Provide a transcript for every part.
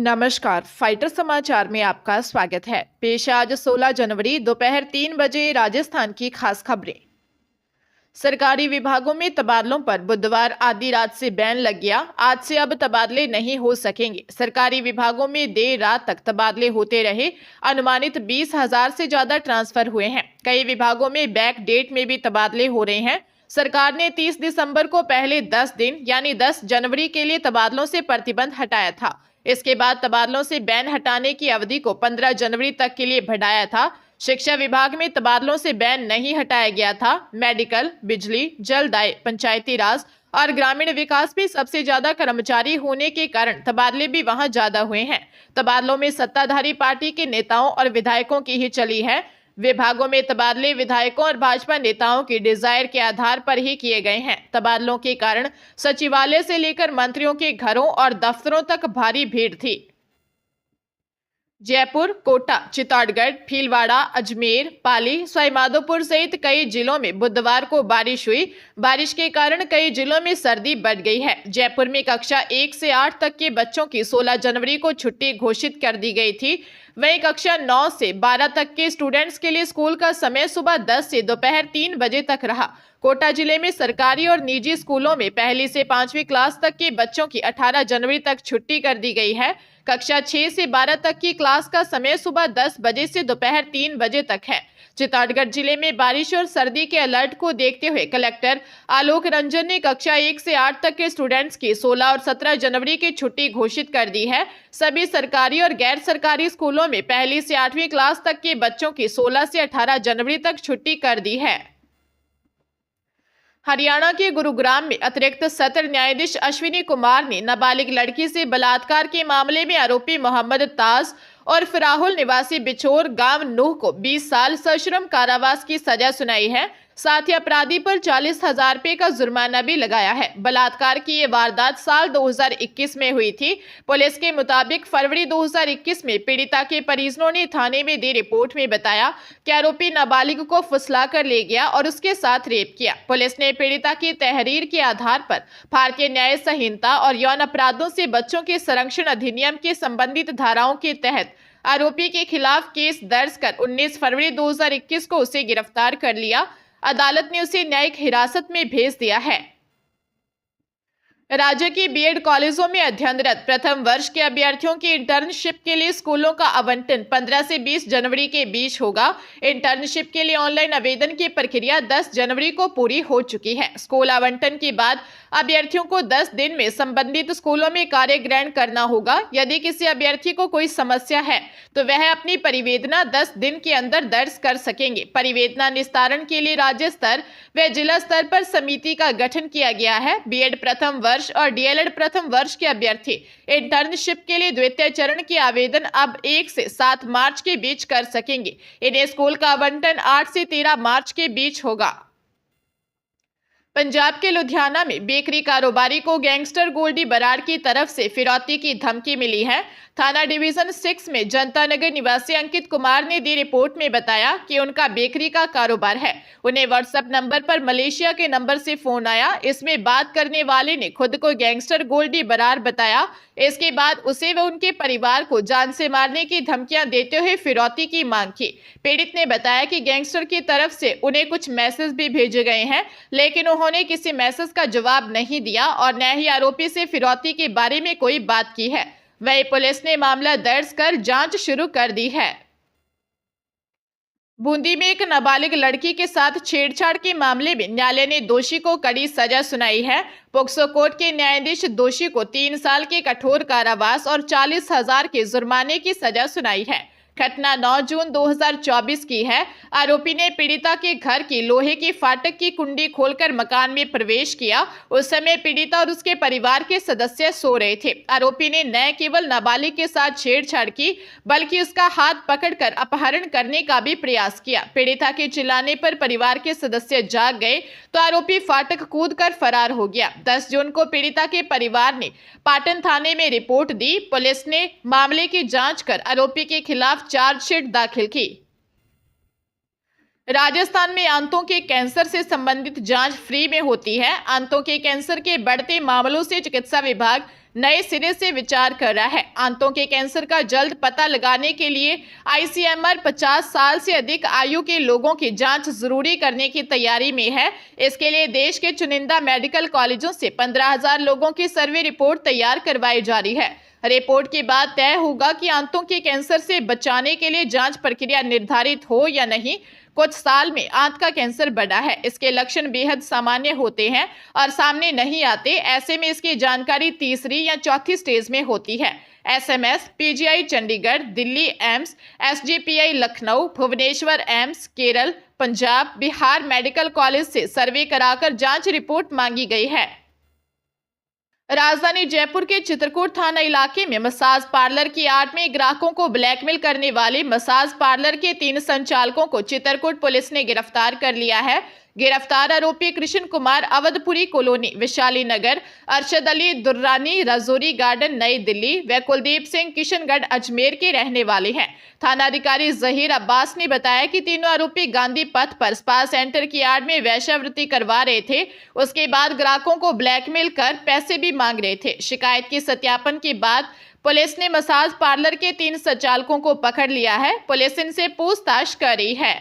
नमस्कार, फाइटर समाचार में आपका स्वागत है। पेश आज 16 जनवरी दोपहर 3 बजे राजस्थान की खास खबरें। सरकारी विभागों में तबादलों पर बुधवार आधी रात से बैन लग गया। आज से अब तबादले नहीं हो सकेंगे। सरकारी विभागों में देर रात तक तबादले होते रहे। अनुमानित 20,000 से ज्यादा ट्रांसफर हुए हैं। कई विभागों में बैक डेट में भी तबादले हो रहे हैं। सरकार ने 30 दिसंबर को पहले 10 दिन यानी 10 जनवरी के लिए तबादलों से प्रतिबंध हटाया था। इसके बाद तबादलों से बैन हटाने की अवधि को 15 जनवरी तक के लिए बढ़ाया था। शिक्षा विभाग में तबादलों से बैन नहीं हटाया गया था। मेडिकल, बिजली, जलदाय, पंचायती राज और ग्रामीण विकास में सबसे ज्यादा कर्मचारी होने के कारण तबादले भी वहां ज्यादा हुए हैं। तबादलों में सत्ताधारी पार्टी के नेताओं और विधायकों की ही चली है। विभागों में तबादले विधायकों और भाजपा नेताओं की डिजायर के आधार पर ही किए गए हैं। तबादलों के कारण सचिवालय से लेकर मंत्रियों के घरों और दफ्तरों तक भारी भीड़ थी। जयपुर, कोटा, चित्तौड़गढ़, भीलवाड़ा, अजमेर, पाली, सवाईमाधोपुर सहित कई जिलों में बुधवार को बारिश हुई। बारिश के कारण कई जिलों में सर्दी बढ़ गई है। जयपुर में कक्षा 1 से 8 तक के बच्चों की 16 जनवरी को छुट्टी घोषित कर दी गई थी। वहीं कक्षा 9 से 12 तक के स्टूडेंट्स के लिए स्कूल का समय सुबह 10 से दोपहर 3 बजे तक रहा। कोटा जिले में सरकारी और निजी स्कूलों में पहली से 5वीं क्लास तक के बच्चों की 18 जनवरी तक छुट्टी कर दी गई है। कक्षा 6 से 12 तक की क्लास का समय सुबह 10 बजे से दोपहर 3 बजे तक है। चित्तौड़गढ़ जिले में बारिश और सर्दी के अलर्ट को देखते हुए कलेक्टर आलोक रंजन ने कक्षा 1 से 8 तक के स्टूडेंट्स की 16 और 17 जनवरी की छुट्टी घोषित कर दी है। सभी सरकारी और गैर सरकारी स्कूलों में पहली से 8वीं क्लास तक के बच्चों की 16 से 18 जनवरी तक छुट्टी कर दी है। हरियाणा के गुरुग्राम में अतिरिक्त सत्र न्यायाधीश अश्विनी कुमार ने नाबालिग लड़की से बलात्कार के मामले में आरोपी मोहम्मद ताज और फिराहुल निवासी बिछोर गांव नूह को 20 साल सश्रम कारावास की सजा सुनाई है। साथ ही अपराधी पर 40,000 रुपए का जुर्माना भी लगाया है। बलात्कार की ये वारदात साल 2021 में हुई थी। पुलिस के मुताबिक फरवरी 2021 में पीड़िता के परिजनों ने थाने में दी रिपोर्ट में बताया कि आरोपी नाबालिग को फुसला कर ले गया और उसके साथ रेप किया। पुलिस ने पीड़िता की तहरीर के आधार पर भारतीय न्याय संहिता और यौन अपराधों से बच्चों के संरक्षण अधिनियम के संबंधित धाराओं के तहत आरोपी के खिलाफ केस दर्ज कर 19 फरवरी 2021 को उसे गिरफ्तार कर लिया। अदालत ने उसे न्यायिक हिरासत में भेज दिया है। राज्य की बीएड कॉलेजों में अध्ययनरत प्रथम वर्ष के अभ्यर्थियों की इंटर्नशिप के लिए स्कूलों का आवंटन 15 से 20 जनवरी के बीच होगा। इंटर्नशिप के लिए ऑनलाइन आवेदन की प्रक्रिया 10 जनवरी को पूरी हो चुकी है। स्कूल आवंटन के बाद अभ्यर्थियों को 10 दिन में संबंधित स्कूलों में कार्य ग्रहण करना होगा। यदि किसी अभ्यर्थी को कोई समस्या है तो वह अपनी परिवेदना 10 दिन के अंदर दर्ज कर सकेंगे। परिवेदना निस्तारण के लिए राज्य स्तर व जिला स्तर पर समिति का गठन किया गया है। बीएड प्रथम वर्ष और डीएलएड प्रथम वर्ष के अभ्यर्थी इंटर्नशिप के लिए द्वितीय चरण के आवेदन अब 1 से 7 मार्च के बीच कर सकेंगे। इन्हें स्कूल का आवंटन 8 से 13 मार्च के बीच होगा। पंजाब के लुधियाना में बेकरी कारोबारी को गैंगस्टर गोल्डी बराड़ की तरफ से फिरौती की धमकी मिली है। थाना डिवीजन 6 में जनता नगर निवासी अंकित कुमार ने दी रिपोर्ट में बताया कि उनका बेकरी का कारोबार है। उन्हें व्हाट्सएप नंबर पर मलेशिया के नंबर से फोन आया। इसमें बात करने वाले ने खुद को गैंगस्टर गोल्डी बराड़ बताया। इसके बाद उसे व उनके परिवार को जान से मारने की धमकियां देते हुए फिरौती की मांग की। पीड़ित ने बताया कि गैंगस्टर की तरफ से उन्हें कुछ मैसेज भी भेजे गए हैं, लेकिन उन्होंने किसी मैसेज का जवाब नहीं दिया और न ही आरोपी से फिरौती के बारे में कोई बात की है। वहीं पुलिस ने मामला दर्ज कर जांच शुरू कर दी है। बूंदी में एक नाबालिग लड़की के साथ छेड़छाड़ के मामले में न्यायालय ने दोषी को कड़ी सजा सुनाई है। पोक्सो कोर्ट के न्यायाधीश दोषी को 3 साल के कठोर कारावास और 40,000 के जुर्माने की सजा सुनाई है। घटना 9 जून 2024 की है। आरोपी ने पीड़िता के घर की लोहे की फाटक की कुंडी खोलकर मकान में प्रवेश किया। उस समय पीड़िता और उसके परिवार के सदस्य सो रहे थे। आरोपी ने न केवल नाबालिग के साथ छेड़छाड़ की बल्कि उसका हाथ पकड़कर अपहरण करने का भी प्रयास किया। पीड़िता के चिल्लाने पर परिवार के सदस्य जाग गए तो आरोपी फाटक कूदकर फरार हो गया। 10 जून को पीड़िता के परिवार ने पाटन थाने में रिपोर्ट दी। पुलिस ने मामले की जांच कर आरोपी के खिलाफ चार्जशीट दाखिल की। राजस्थान में आंतों के कैंसर से संबंधित जांच फ्री में होती है। आंतों के कैंसर के बढ़ते मामलों से चिकित्सा विभाग नए सिरे से विचार कर रहा है। आंतों के कैंसर का जल्द पता लगाने के लिए आईसीएमआर 50 साल से अधिक आयु के लोगों की जांच जरूरी करने की तैयारी में है। इसके लिए देश के चुनिंदा मेडिकल कॉलेजों से 15,000 लोगों की सर्वे रिपोर्ट तैयार करवाई जा रही है। रिपोर्ट के बाद तय होगा कि आंतों के कैंसर से बचाने के लिए जांच प्रक्रिया निर्धारित हो या नहीं। कुछ साल में आंत का कैंसर बढ़ा है, इसके लक्षण बेहद सामान्य होते हैं और सामने नहीं आते। ऐसे में इसकी जानकारी तीसरी या चौथी स्टेज में होती है। SMS, PGI Chandigarh, Delhi AIIMS, SGPI Lucknow, Bhubaneswar AIIMS, Kerala, Punjab, Bihar medical college से सर्वे कराकर जांच रिपोर्ट मांगी गई है। राजधानी जयपुर के चित्रकूट थाना इलाके में मसाज पार्लर की आड़ में ग्राहकों को ब्लैकमेल करने वाले मसाज पार्लर के 3 संचालकों को चित्रकूट पुलिस ने गिरफ्तार कर लिया है। गिरफ्तार आरोपी कृष्ण कुमार अवधपुरी कॉलोनी, विशाली नगर, अरशद अली दुर्रानी, राजौरी गार्डन, नई दिल्ली व कुलदीप सिंह किशनगढ़ अजमेर के रहने वाले हैं। थानाधिकारी जहीर अब्बास ने बताया कि तीनों आरोपी गांधी पथ पर स्पा सेंटर की आड़ में वेश्यावृत्ति करवा रहे थे। उसके बाद ग्राहकों को ब्लैकमेल कर पैसे भी मांग रहे थे। शिकायत के सत्यापन के बाद पुलिस ने मसाज पार्लर के 3 संचालकों को पकड़ लिया है। पुलिस इनसे पूछताछ कर रही है।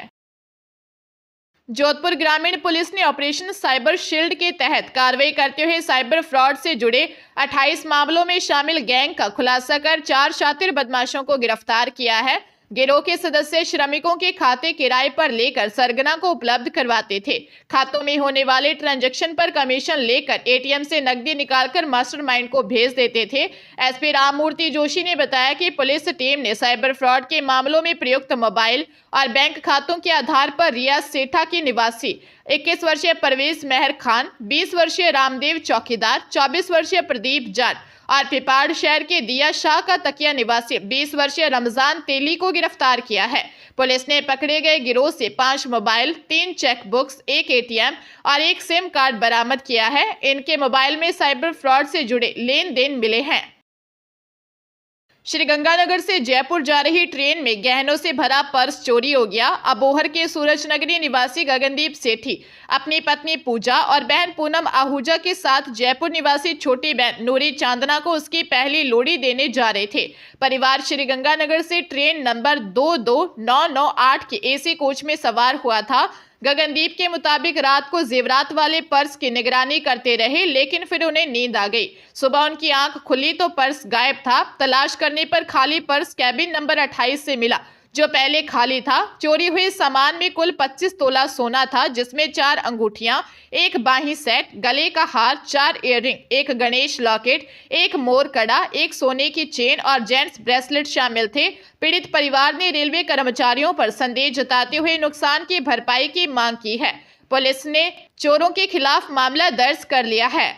जोधपुर ग्रामीण पुलिस ने ऑपरेशन साइबर शील्ड के तहत कार्रवाई करते हुए साइबर फ्रॉड से जुड़े 28 मामलों में शामिल गैंग का खुलासा कर 4 शातिर बदमाशों को गिरफ्तार किया है। गिरोह के सदस्य श्रमिकों के खाते किराए पर लेकर सरगना को उपलब्ध करवाते थे। खातों में होने वाले ट्रांजैक्शन पर कमीशन लेकर एटीएम से नकदी निकालकर मास्टरमाइंड को भेज देते थे। एसपी राममूर्ति जोशी ने बताया कि पुलिस टीम ने साइबर फ्रॉड के मामलों में प्रयुक्त मोबाइल और बैंक खातों के आधार पर रियाज सेठा की निवासी 21 वर्षीय परवेज मेहर खान, 20 वर्षीय रामदेव चौकीदार, 24 वर्षीय प्रदीप जाट और पिपाड़ शहर के दिया शाह का तकिया निवासी 20 वर्षीय रमजान तेली को गिरफ्तार किया है। पुलिस ने पकड़े गए गिरोह से 5 मोबाइल, 3 चेकबुक्स, 1 एटीएम और 1 सिम कार्ड बरामद किया है। इनके मोबाइल में साइबर फ्रॉड से जुड़े लेन देन मिले हैं। श्रीगंगानगर से जयपुर जा रही ट्रेन में गहनों से भरा पर्स चोरी हो गया। अबोहर के सूरजनगरी निवासी गगनदीप सेठी अपनी पत्नी पूजा और बहन पूनम आहूजा के साथ जयपुर निवासी छोटी बहन नूरी चांदना को उसकी पहली लोड़ी देने जा रहे थे। परिवार श्रीगंगानगर से ट्रेन नंबर 22998 के एसी कोच में सवार हुआ था। गगनदीप के मुताबिक रात को जेवरात वाले पर्स की निगरानी करते रहे, लेकिन फिर उन्हें नींद आ गई। सुबह उनकी आंख खुली तो पर्स गायब था। तलाश करने पर खाली पर्स कैबिन नंबर 28 से मिला, जो पहले खाली था। चोरी हुए सामान में कुल 25 तोला सोना था, जिसमें 4 अंगूठियां, 1 बाही सेट, गले का हार, 4 इयररिंग, 1 गणेश लॉकेट, 1 मोर कड़ा, 1 सोने की चेन और जेंट्स ब्रेसलेट शामिल थे। पीड़ित परिवार ने रेलवे कर्मचारियों पर संदेह जताते हुए नुकसान की भरपाई की मांग की है। पुलिस ने चोरों के खिलाफ मामला दर्ज कर लिया है।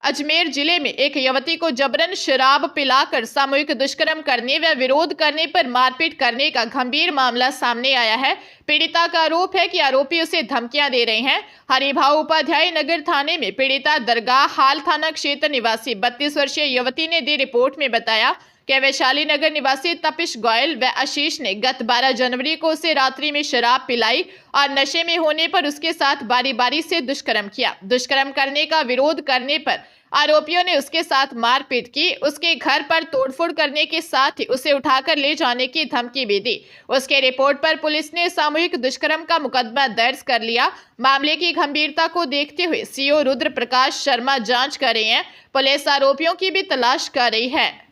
अजमेर जिले में एक युवती को जबरन शराब पिलाकर सामूहिक दुष्कर्म करने व विरोध करने पर मारपीट करने का गंभीर मामला सामने आया है। पीड़िता का आरोप है कि आरोपी उसे धमकियां दे रहे हैं। हरिभाव उपाध्याय नगर थाने में पीड़िता दरगाह हाल थाना क्षेत्र निवासी 32 वर्षीय युवती ने दी रिपोर्ट में बताया कि वैशाली नगर निवासी तपिश गोयल व आशीष ने गत 12 जनवरी को उसे रात्रि में शराब पिलाई और नशे में होने पर उसके साथ बारी बारी से दुष्कर्म किया। दुष्कर्म करने का विरोध करने पर आरोपियों ने उसके साथ मारपीट की। उसके घर पर तोड़फोड़ करने के साथ ही उसे उठाकर ले जाने की धमकी भी दी। उसके रिपोर्ट पर पुलिस ने सामूहिक दुष्कर्म का मुकदमा दर्ज कर लिया। मामले की गंभीरता को देखते हुए सीओ रुद्र प्रकाश शर्मा जांच कर रहे हैं। पुलिस आरोपियों की भी तलाश कर रही है।